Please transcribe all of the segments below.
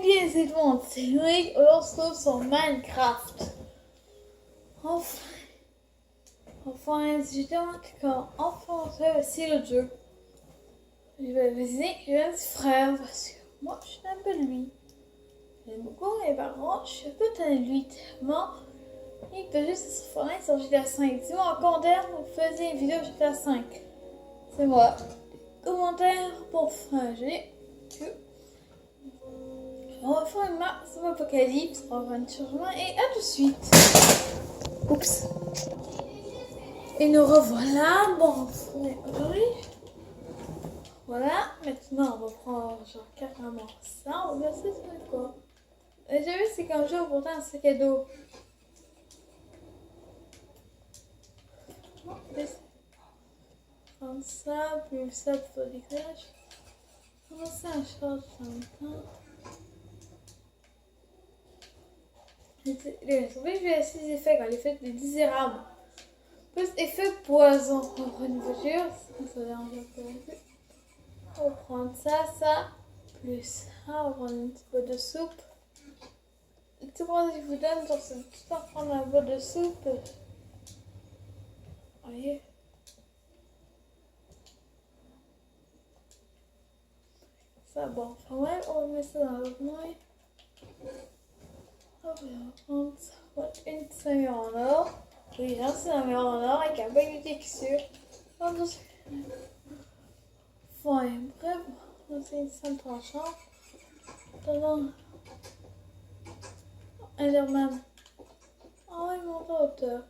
bien c'est tout le monde, c'est Rick, on se retrouve sur Minecraft. Enfin, j'étais en tout cas, enfin, on fait aussi le jeu. Je vais visiter un petit frère parce que moi, je suis un peu de lui. J'aime beaucoup mes parents, je suis un peu tannée de lui tellement. Il peut juste se former sur GTA 5. Dis-moi en commentaire, vous faisiez une vidéo GTA 5. C'est moi. Commentaire pour fin, je dis que on va faire une map sur Apocalypse, on va faire un changement et à tout de suite. Oups. Et nous revoilà. Bon, aujourd'hui. Voilà, maintenant on va prendre genre carrément ça, on va essayer de faire quoi. J'ai vu c'est qu'un jour pourtant un sac à dos. Bon, prendre ça, plus ça pour l'éclairage. Comment ça un charge en même temps. Je vais essayer les effets quand les effets des désirables. Plus effet poison. On va prendre une voiture, ça dérange un peu. On va prendre ça, plus ça, on va prendre une petite boîte de soupe. Le petit point que je vous donne, genre c'est tout le temps prendre un boîte de soupe. Voyez. Ça, bon, enfin ouais, on va mettre ça dans l'autre main. On va prendre ça. Voilà, une ceinture en or. Oui, là c'est un mur en or avec un bac de texture. Enfin, bref, c'est une scène tranchante. Dedans, Enderman. Oh, il monte en hauteur.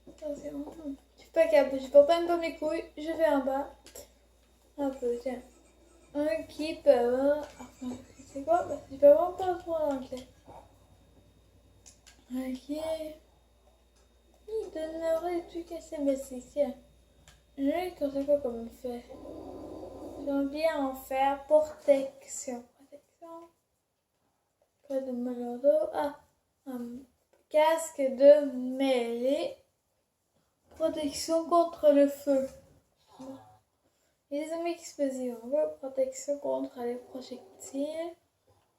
Attention. Je suis pas capable, je peux pas me mes couilles, je vais en bas. Un peu, tiens. Un keeper. Enfin, c'est quoi? Je peux vraiment pas trop l'anglais. Ok. Il donnerait des trucs assez basiques, tiens. Je vais c'est quoi comme fait. J'aime bien en faire protection. Protection. Pas de malheur. Ah, un casque de mêlée. Protection contre le feu. Les ennemis explosifs. Protection contre les projectiles.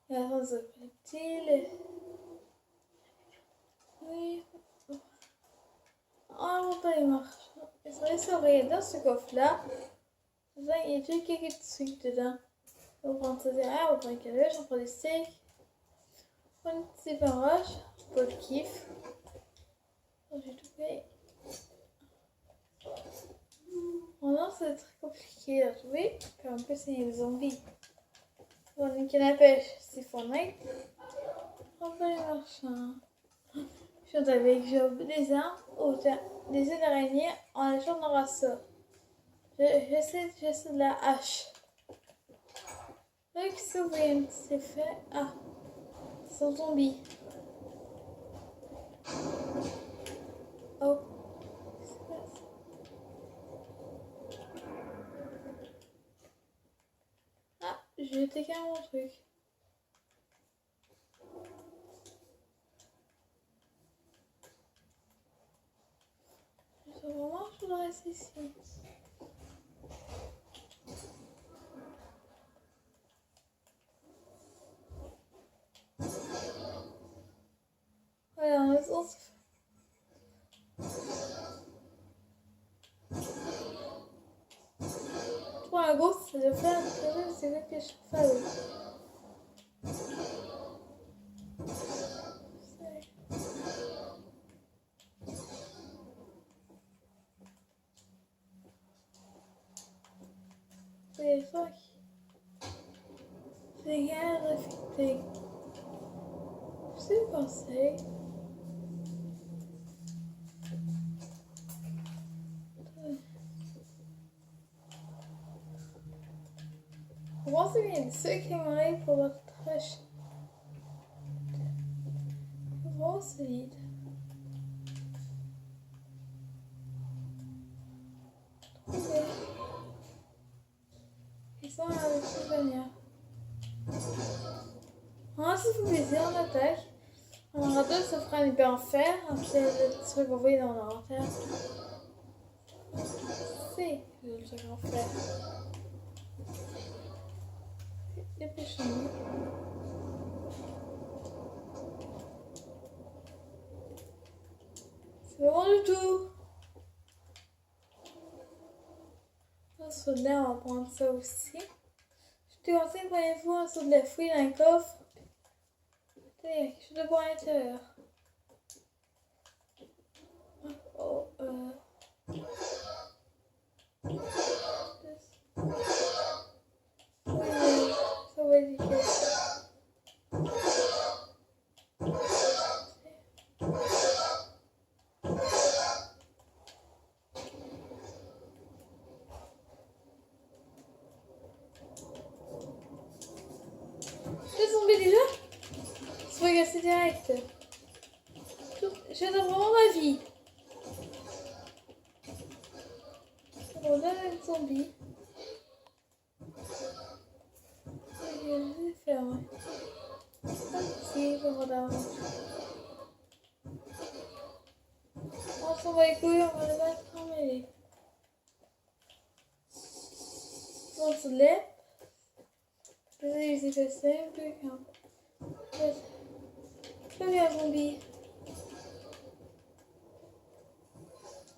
La défense de projectiles. Oui. Oh, il marche. Il serait surveillé dans ce coffre-là. Il y a quelques trucs dedans. On va prendre ça derrière, on va prendre un calèche, on prend des steaks. On prend une petite pain roche. Pas le kiff. J'ai tout fait. Oh non, c'est très compliqué à trouver. Puis en plus, il y a des zombies. On a une canne à pêche, c'est Fortnite. On va les marchands. Je suis avec des armes, des œufs d'araignée. En échange, on aura ça. J'essaie de la hache. Avec ça, vous voyez un petit effet. Ah, c'est un zombie. Oh. Ah, j'ai été carrément mon truc. Vraiment, je voudrais rester ici. Voilà, on va pour la grosse, c'est de faire, c'est vrai que je fais. C'est fuck. C'est bien affecté. Je sais pas c'est. Comment c'est bien ceux qui m'arrivent pour votre trash. Vraiment solide. Trouvé. Ils sont avec souvenirs. Ah, ça fait plaisir, on attaque. On aura deux, ça fera une épée en fer. Après, le truc envoyé dans l'inventaire. sait que j'ai le grand frère. Dépêchons-nous. C'est bon du tout. Un saut de lait, on va prendre ça aussi. Je t'ai conseillé une première fois un saut de lait fruits dans un coffre. Il y a quelque chose de bon à l'intérieur. Oh, oui, ça va être nickel. Deux zombies déjà? C'est vrai que c'est direct. Je donne vraiment ma vie. On donne un zombie. Je vais faire, ouais. Si, je regarde. On s'en va les couilles, on va le battre en mêlée. On se lève. C'est fait simple. Très bien, zombie.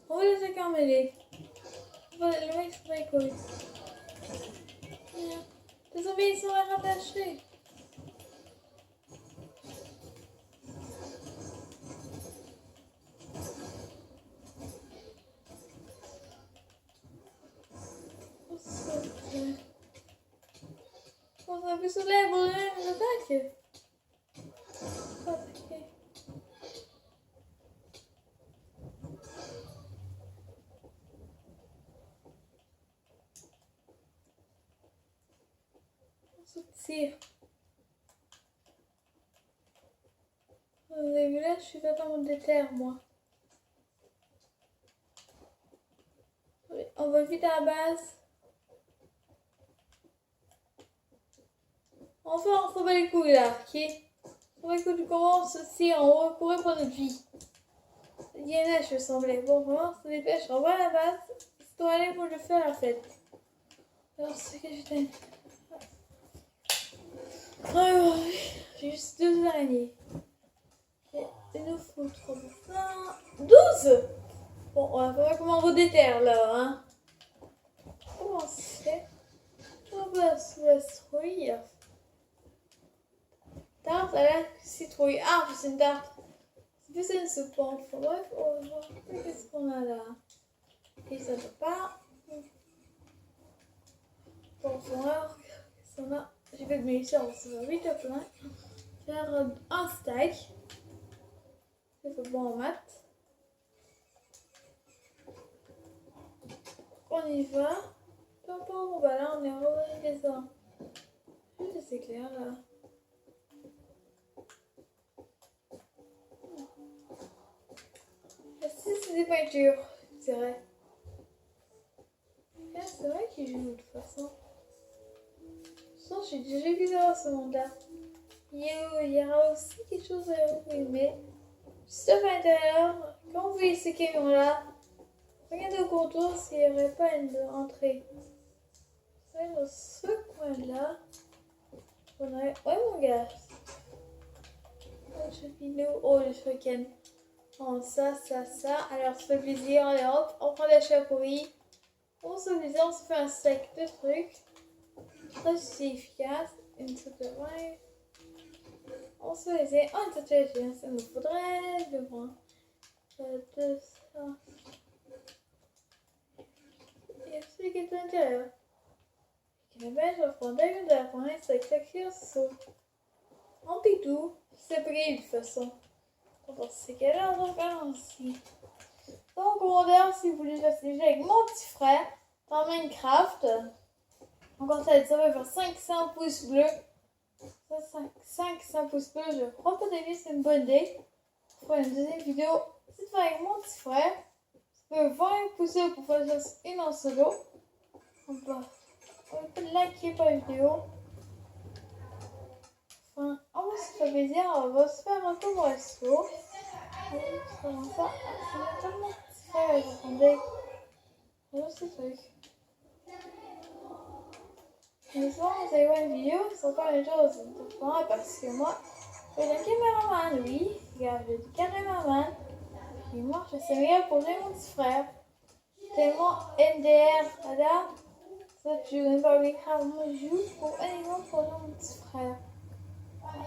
On va les attaquer en mêlée. Le mec se bat les couilles. Les zombies, ils sont rattachés. On a plus sur l'air pour les attaques. Attaquer. On se tire. Vous avez vu là, je suis totalement déter, moi. On va vite à la base. Enfin, on s'en bat les couilles là, ok? On va les couilles du comment ceci, on va courir pour notre vie. Il y en a, je me semblais. Bon, vraiment, on se dépêche, on va à la base. C'est doit aller pour le faire la fête. Alors, c'est que j'étais. Oh, j'ai juste 2 araignées. Il nous faut 3 12. Bon, on va voir comment on redéterre là, hein. Comment on se fait? On va se détruire. Tarte à la citrouille. Ah, c'est une tarte. C'est plus une soupe. Enfin, bref, on va voir qu'est-ce qu'on a là. Et ça ne va pas. Bon, on va voir qu'est-ce qu'on a. J'ai fait de mes choses, ça va vite à plein. Faire un steak. C'est bon en maths. On y va. Bon, bah là, on est revenu des ans. Juste c'est clair là. Si c'est des peintures, c'est vrai. C'est vrai qu'il joue de toute façon. Sinon, j'ai déjà vu dans ce monde-là. Il y aura aussi quelque chose à filmer. Juste à l'intérieur, quand vous voyez ce camion-là, regardez au contour s'il n'y aurait pas une entrée. Vous savez, dans ce coin-là, on aurait... Ouais, mon gars. Oh, le chicken. Oh, ça. Alors, on se fait plaisir, allez hop, on prend des chapeauries. On se fait plaisir, on se fait un steak de trucs. Très efficace. Une sorte de vin. On se fait plaisir. Oh, une sorte de vin, ça nous faudrait. De bon. De ça. Il y a aussi qui est à l'intérieur. Je vais prendre un de la fin, c'est exactement ça. En pitou, c'est pris de toute façon. Dans ces cas-là, on va faire ainsi. Dans le commentaire, si vous voulez jouer avec mon petit frère dans Minecraft. Encore ça va faire 500 pouces bleus. 500 pouces bleus, je crois pas d'avis, c'est une bonne idée. Pour une deuxième vidéo, c'est de faire avec mon petit frère. Ça peut 20 pouces bleus pour faire juste une en solo. On peut liker par vidéo. Enfin, on va se faire plaisir, on va se faire un peu de resto. Ça, c'est tellement petit frère, attendez. J'adore ces trucs. Mais souvent, quand vous allez voir une vidéo, c'est encore une chose différente parce que moi, je suis un caméraman, oui. Regarde, je dis caméraman. Puis moi, je sais meilleur pour jouer mon petit frère. Tellement MDR, regarde. Ça, tu joues même pas avec moi, je joue pour un exemple pour jouer mon petit frère.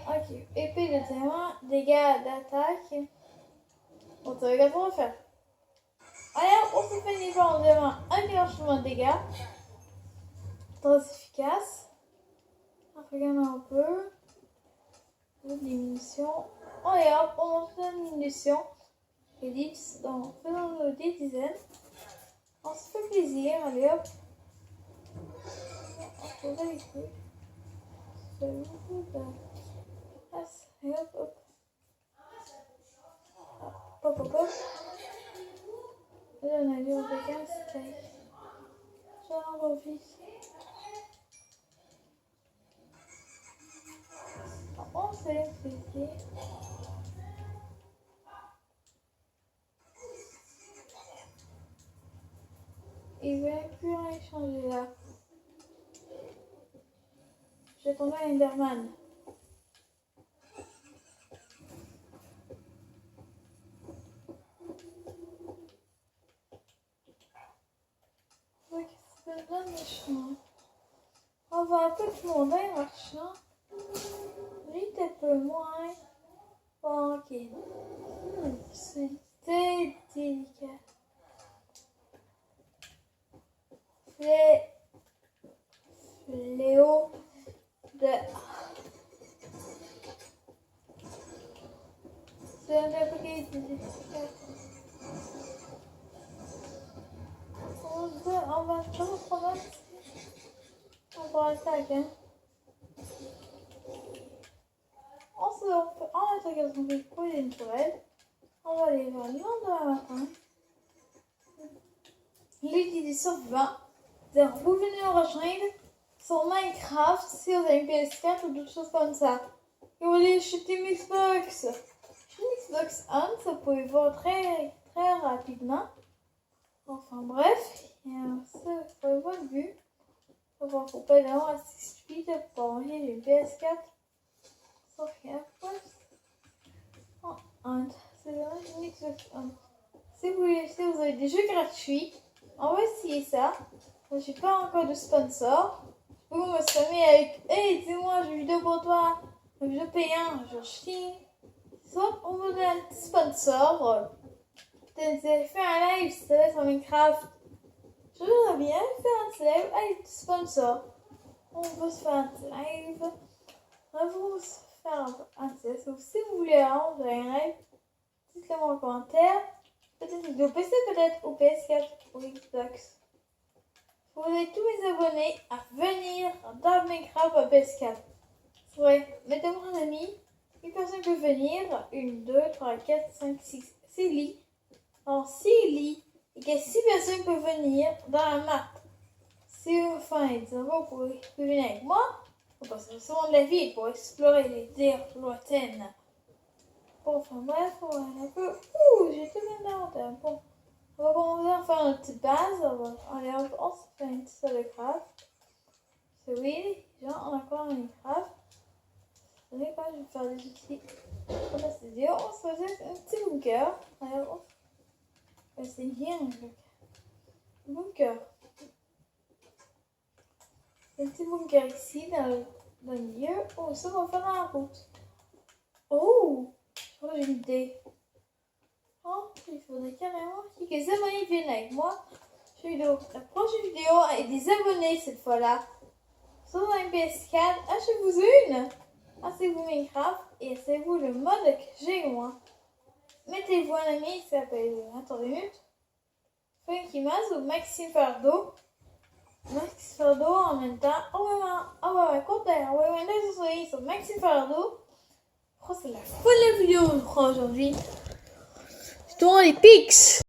Ok, épée de témoin, dégâts d'attaque. On te regarde pour le faire. Alors, on se fait une fois en demain un déclenchement de dégâts. Très efficace. Regardons un peu. Diminution. Oh et hop, on monte la diminution. Ellipse, donc faisons-nous des dizaines. On se fait plaisir, allez hop. On va les trucs. C'est beaucoup de place. Et hop, hop. Hop, hop, hop. Et là, on a vu, on fait 15 steaks. J'en profite. On s'est fait. Il va plus rien changer là. J'ai tombé à Enderman. C'est plein de méchants. On va un peu tout le monde est marchand. Vite un peu moins. Ok. C'est délicat. Fléau de... C'est un appareil de délicat. On va pas reprendre. On va attaquer. Hein. On attaque son pic pour une tourelle. On va aller vers le lendemain matin. L'édit sur 20. Vous venez nous rejoindre sur Minecraft si vous avez une PS4 ou d'autres choses comme ça. Et vous voulez acheter une Xbox. Une Xbox One, ça vous pouvez voir très rapidement. Enfin bref, ça vous pouvez voir le but. Enfin, faut pas d'avoir assez speed pour envoyer une PS4. Sauf qu'il y a quoi? C'est vraiment une Xbox One. Si vous avez des jeux gratuits, on va essayer ça. J'ai pas encore de sponsor. Je peux me spammer avec hey, dis-moi, j'ai une vidéo pour toi. Une vidéo payante, genre chien. Soit on vous donne un petit sponsor. Peut-être fait un live si ça va sur Minecraft. Je voudrais bien faire un petit live avec des sponsors. On peut se faire un petit live. On va se faire un petit live. Si vous voulez un live, dites-le moi en commentaire. Peut-être vidéo PC, peut-être au PS4 ou Xbox. Vous avez tous mes abonnés à venir dans Minecraft à PS4. C'est vrai, mettez-moi un ami. Une personne peut venir. 1, 2, 3, 4, 5, 6. 6 lits. Alors 6 lits. Et que 6 personnes peuvent venir dans la map. Si vous faites, vous pouvez venir avec moi. On passe souvent de la ville pour explorer les terres lointaines. Bon, enfin bref, on va un peu. J'ai tout mis dans le bon. On va commencer à faire notre petite base. Allez, on se fait une petite salle de craft. C'est oui, genre, on a encore un Minecraft. Vous savez quoi, je vais faire des outils pour la studio. On se faisait un petit bunker. Allez, c'est bien un bunker. C'est un petit bunker ici dans le milieu. Oh, ça on va faire dans la route. Oh, j'ai une idée. Oh, il faudrait carrément que les abonnés viennent avec moi. La prochaine vidéo avec des abonnés cette fois-là. Sur un PS4, achetez-vous une. Achetez-vous Minecraft et achetez-vous le mode que j'ai moi. Mettez-vous un ami qui s'appelle, attendez une minute, Funky Maz ou Maxime Fardeau. Maxime Fardeau en même temps. Envoyez un commentaire, envoyez un avis sur Maxime Fardeau. Oh, c'est la folle vidéo, je crois, aujourd'hui. Je tourne les pics.